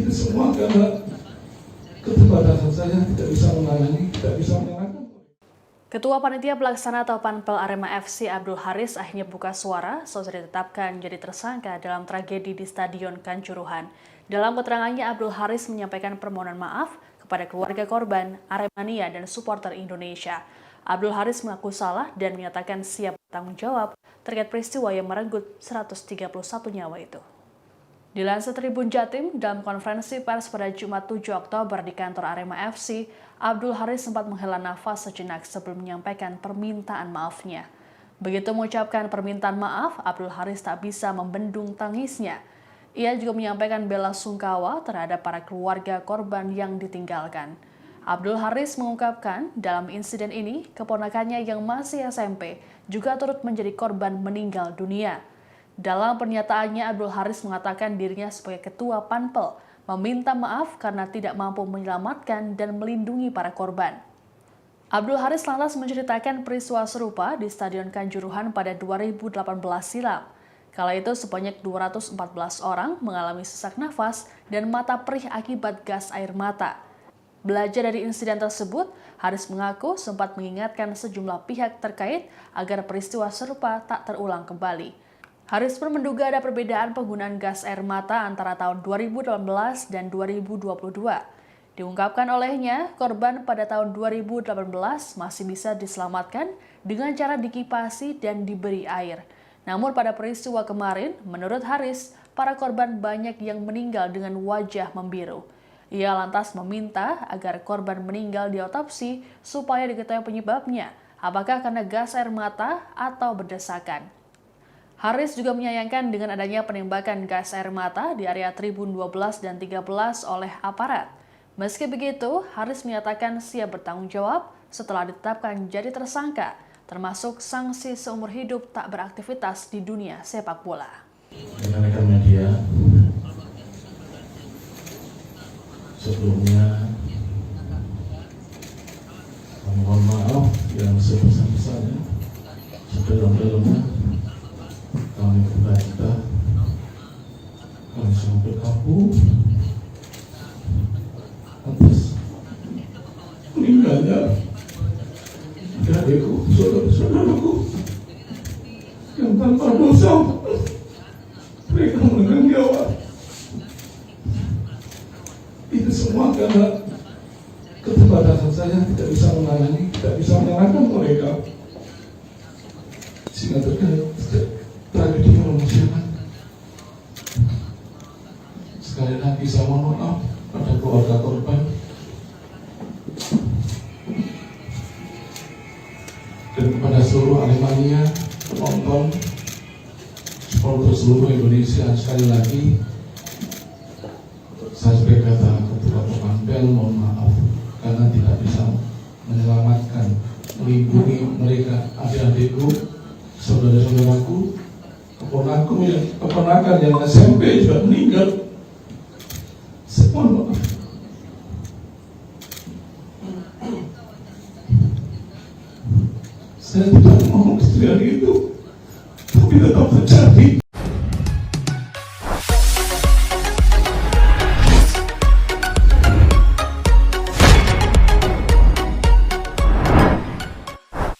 Ini semua karena keterbatasan saya, tidak bisa menangani, tidak bisa menyalahkan. Ketua Panitia Pelaksana atau Panpel Arema FC Abdul Haris akhirnya buka suara setelah ditetapkan jadi tersangka dalam tragedi di Stadion Kanjuruhan. Dalam keterangannya, Abdul Haris menyampaikan permohonan maaf kepada keluarga korban, Aremania, dan supporter Indonesia. Abdul Haris mengaku salah dan menyatakan siap bertanggung jawab terkait peristiwa yang merenggut 131 nyawa itu. Dilansir Tribun Jatim, dalam konferensi pers pada Jumat 7 Oktober di kantor Arema FC, Abdul Haris sempat menghela nafas sejenak sebelum menyampaikan permintaan maafnya. Begitu mengucapkan permintaan maaf, Abdul Haris tak bisa membendung tangisnya. Ia juga menyampaikan bela sungkawa terhadap para keluarga korban yang ditinggalkan. Abdul Haris mengungkapkan dalam insiden ini, keponakannya yang masih SMP juga turut menjadi korban meninggal dunia. Dalam pernyataannya, Abdul Haris mengatakan dirinya sebagai ketua Panpel meminta maaf karena tidak mampu menyelamatkan dan melindungi para korban. Abdul Haris lantas menceritakan peristiwa serupa di Stadion Kanjuruhan pada 2018 silam. Kala itu sebanyak 214 orang mengalami sesak nafas dan mata perih akibat gas air mata. Belajar dari insiden tersebut, Haris mengaku sempat mengingatkan sejumlah pihak terkait agar peristiwa serupa tak terulang kembali. Haris pun menduga ada perbedaan penggunaan gas air mata antara tahun 2018 dan 2022. Diungkapkan olehnya, korban pada tahun 2018 masih bisa diselamatkan dengan cara dikipasi dan diberi air. Namun pada peristiwa kemarin, menurut Haris, para korban banyak yang meninggal dengan wajah membiru. Ia lantas meminta agar korban meninggal diotopsi supaya diketahui penyebabnya, apakah karena gas air mata atau berdesakan. Haris juga menyayangkan dengan adanya penembakan gas air mata di area Tribun 12 dan 13 oleh aparat. Meski begitu, Haris menyatakan siap bertanggung jawab setelah ditetapkan jadi tersangka, termasuk sanksi seumur hidup tak beraktivitas di dunia sepak bola. Rekan-rekan media, sebelumnya mohon maaf yang sebesar-besarnya, sedalam-dalamnya kami berduka, kami sangat berkabung atas meninggalnya adikku, saudara-saudaraku yang tanpa dosa mereka menanggung jawab. Itu semua karena keterbatasan saya, tidak bisa menangani, tidak bisa menyalahkan mereka, sehingga terkait tragedi kemanusiaan. Sekali lagi saya mohon maaf pada keluarga korban dan kepada seluruh Aremania, penonton, supporter seluruh Indonesia. Sekali lagi saya sebagai kata ketua Panpel mohon maaf karena tidak bisa menyelamatkan, melindungi mereka, adik-adikku, saudara-saudaraku, keponakan yang SMP juga meninggal. Mohon maaf. Saya tidak mau kesedihan itu, tapi tetap terjadi.